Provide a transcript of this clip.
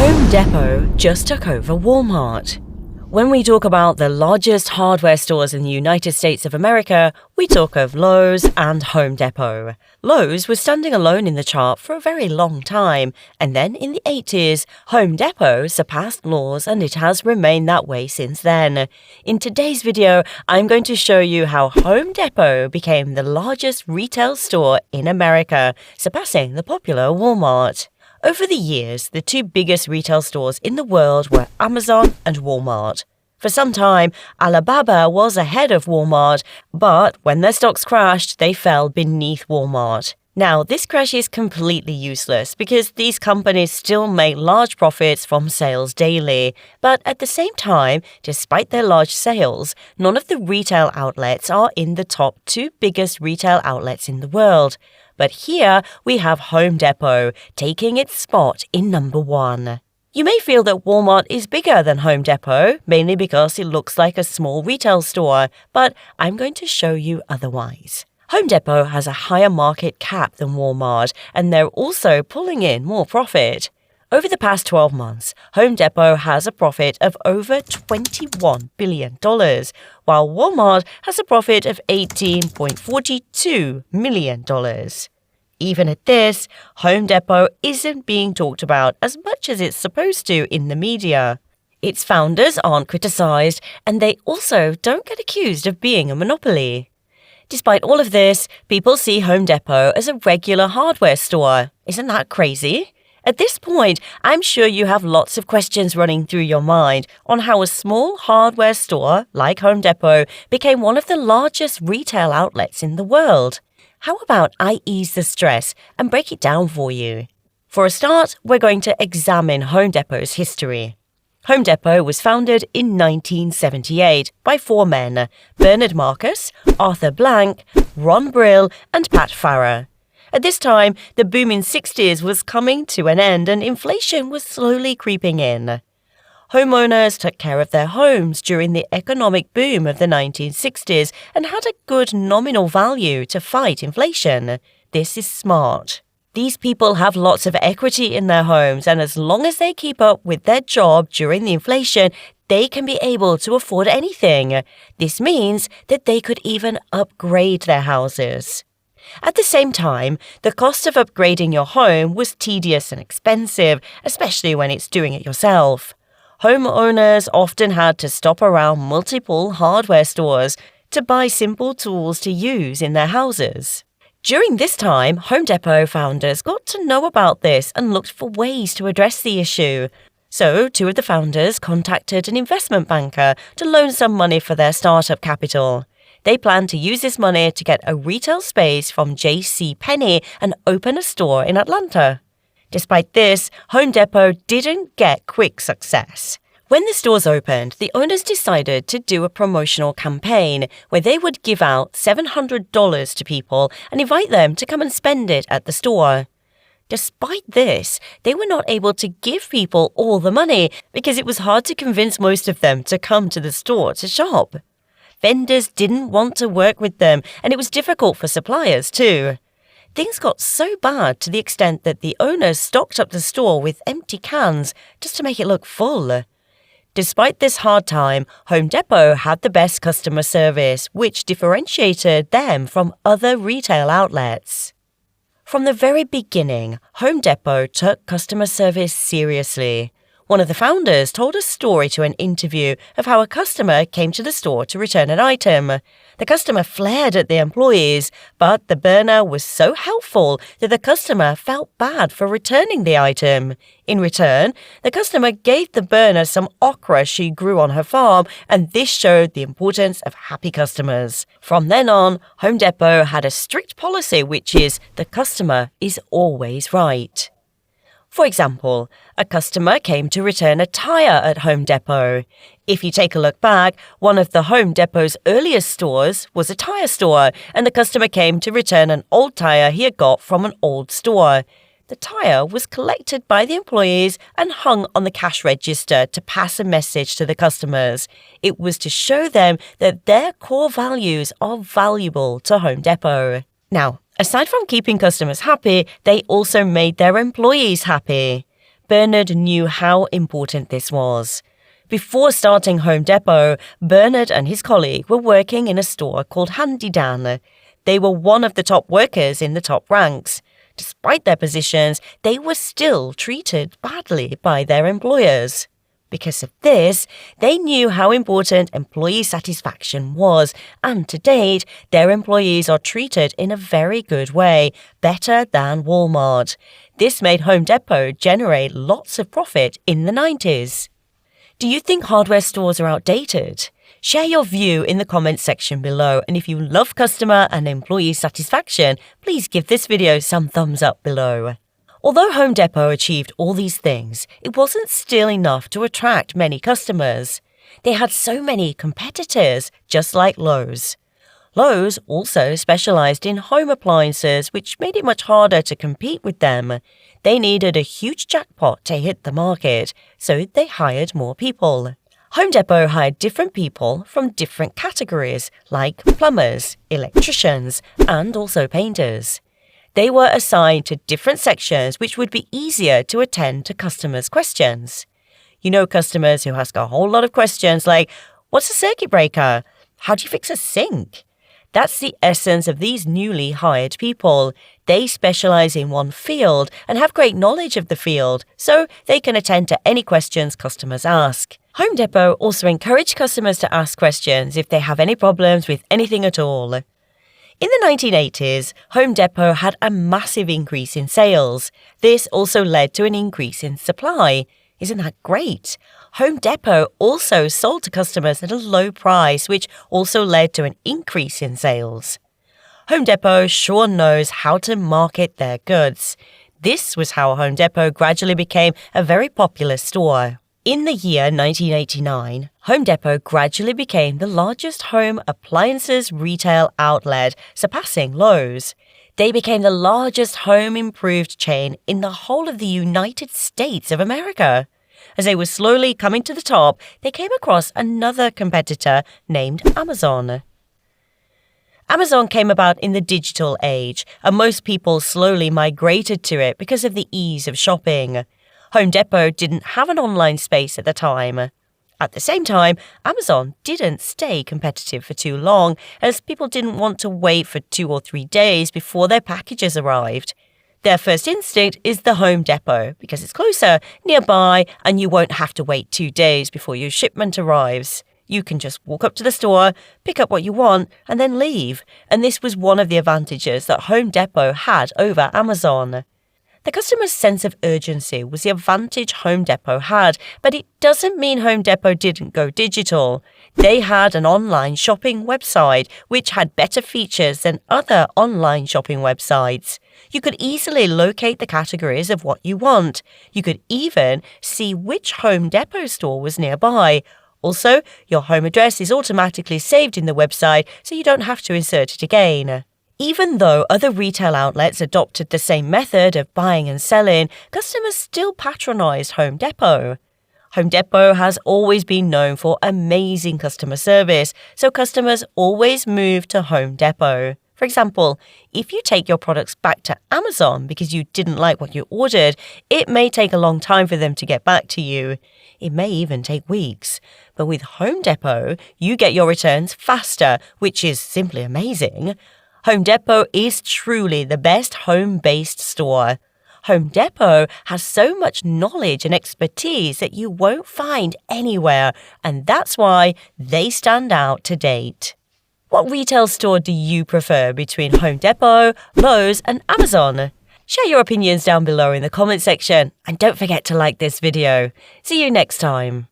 Home Depot just took over Walmart. When we talk about the largest hardware stores in the United States of America, we talk of Lowe's and Home Depot. Lowe's was standing alone in the chart for a very long time, and then in the 80s, Home Depot surpassed Lowe's and it has remained that way since then. In today's video, I'm going to show you how Home Depot became the largest retail store in America, surpassing the popular Walmart. Over the years, the two biggest retail stores in the world were Amazon and Walmart. For some time, Alibaba was ahead of Walmart, but when their stocks crashed, they fell beneath Walmart. Now, this crash is completely useless because these companies still make large profits from sales daily. But at the same time, despite their large sales, none of the retail outlets are in the top two biggest retail outlets in the world. But here we have Home Depot taking its spot in number one. You may feel that Walmart is bigger than Home Depot, mainly because it looks like a small retail store, but I'm going to show you otherwise. Home Depot has a higher market cap than Walmart, and they're also pulling in more profit. Over the past 12 months, Home Depot has a profit of over $21 billion, while Walmart has a profit of $18.42 million. Even at this, Home Depot isn't being talked about as much as it's supposed to in the media. Its founders aren't criticized, and they also don't get accused of being a monopoly. Despite all of this, people see Home Depot as a regular hardware store. Isn't that crazy? At this point, I'm sure you have lots of questions running through your mind on how a small hardware store like Home Depot became one of the largest retail outlets in the world. How about I ease the stress and break it down for you? For a start, we're going to examine Home Depot's history. Home Depot was founded in 1978 by four men: Bernard Marcus, Arthur Blank, Ron Brill, and Pat Farrer. At this time, the booming 60s was coming to an end and inflation was slowly creeping in. Homeowners took care of their homes during the economic boom of the 1960s and had a good nominal value to fight inflation. This is smart. These people have lots of equity in their homes, and as long as they keep up with their job during the inflation, they can be able to afford anything. This means that they could even upgrade their houses. At the same time, the cost of upgrading your home was tedious and expensive, especially when it's doing it yourself. Homeowners often had to stop around multiple hardware stores to buy simple tools to use in their houses. During this time, Home Depot founders got to know about this and looked for ways to address the issue. So, two of the founders contacted an investment banker to loan some money for their startup capital. They planned to use this money to get a retail space from J.C. Penney and open a store in Atlanta. Despite this, Home Depot didn't get quick success. When the stores opened, the owners decided to do a promotional campaign where they would give out $700 to people and invite them to come and spend it at the store. Despite this, they were not able to give people all the money because it was hard to convince most of them to come to the store to shop. Vendors didn't want to work with them, and it was difficult for suppliers too. Things got so bad to the extent that the owners stocked up the store with empty cans just to make it look full. Despite this hard time, Home Depot had the best customer service, which differentiated them from other retail outlets. From the very beginning, Home Depot took customer service seriously. One of the founders told a story to an interview of how a customer came to the store to return an item. The customer flared at the employees, but the burner was so helpful that the customer felt bad for returning the item. In return, the customer gave the burner some okra she grew on her farm, and this showed the importance of happy customers. From then on, Home Depot had a strict policy, which is the customer is always right. For example, a customer came to return a tire at Home Depot. If you take a look back, one of the Home Depot's earliest stores was a tire store, and the customer came to return an old tire he had got from an old store. The tire was collected by the employees and hung on the cash register to pass a message to the customers. It was to show them that their core values are valuable to Home Depot. Now, aside from keeping customers happy, they also made their employees happy. Bernard knew how important this was. Before starting Home Depot, Bernard and his colleague were working in a store called Handy Dan. They were one of the top workers in the top ranks. Despite their positions, they were still treated badly by their employers. Because of this, they knew how important employee satisfaction was, and to date, their employees are treated in a very good way, better than Walmart. This made Home Depot generate lots of profit in the 90s. Do you think hardware stores are outdated? Share your view in the comments section below, and if you love customer and employee satisfaction, please give this video some thumbs up below. Although Home Depot achieved all these things, it wasn't still enough to attract many customers. They had so many competitors, just like Lowe's. Lowe's also specialized in home appliances, which made it much harder to compete with them. They needed a huge jackpot to hit the market, so they hired more people. Home Depot hired different people from different categories, like plumbers, electricians, and also painters. They were assigned to different sections which would be easier to attend to customers' questions. You know customers who ask a whole lot of questions like, what's a circuit breaker? How do you fix a sink? That's the essence of these newly hired people. They specialize in one field and have great knowledge of the field, so they can attend to any questions customers ask. Home Depot also encouraged customers to ask questions if they have any problems with anything at all. In the 1980s, Home Depot had a massive increase in sales. This also led to an increase in supply. Isn't that great? Home Depot also sold to customers at a low price, which also led to an increase in sales. Home Depot sure knows how to market their goods. This was how Home Depot gradually became a very popular store. In the year 1989, Home Depot gradually became the largest home appliances retail outlet, surpassing Lowe's. They became the largest home improved chain in the whole of the United States of America. As they were slowly coming to the top, they came across another competitor named Amazon. Amazon came about in the digital age, and most people slowly migrated to it because of the ease of shopping. Home Depot didn't have an online space at the time. At the same time, Amazon didn't stay competitive for too long, as people didn't want to wait for 2 or 3 days before their packages arrived. Their first instinct is the Home Depot, because it's closer, nearby, and you won't have to wait 2 days before your shipment arrives. You can just walk up to the store, pick up what you want, and then leave. And this was one of the advantages that Home Depot had over Amazon. The customer's sense of urgency was the advantage Home Depot had, but it doesn't mean Home Depot didn't go digital. They had an online shopping website, which had better features than other online shopping websites. You could easily locate the categories of what you want. You could even see which Home Depot store was nearby. Also, your home address is automatically saved in the website, so you don't have to insert it again. Even though other retail outlets adopted the same method of buying and selling, customers still patronized Home Depot. Home Depot has always been known for amazing customer service, so customers always move to Home Depot. For example, if you take your products back to Amazon because you didn't like what you ordered, it may take a long time for them to get back to you. It may even take weeks. But with Home Depot, you get your returns faster, which is simply amazing. Home Depot is truly the best home-based store. Home Depot has so much knowledge and expertise that you won't find anywhere, and that's why they stand out to date. What retail store do you prefer between Home Depot, Lowe's, and Amazon? Share your opinions down below in the comment section, and don't forget to like this video. See you next time.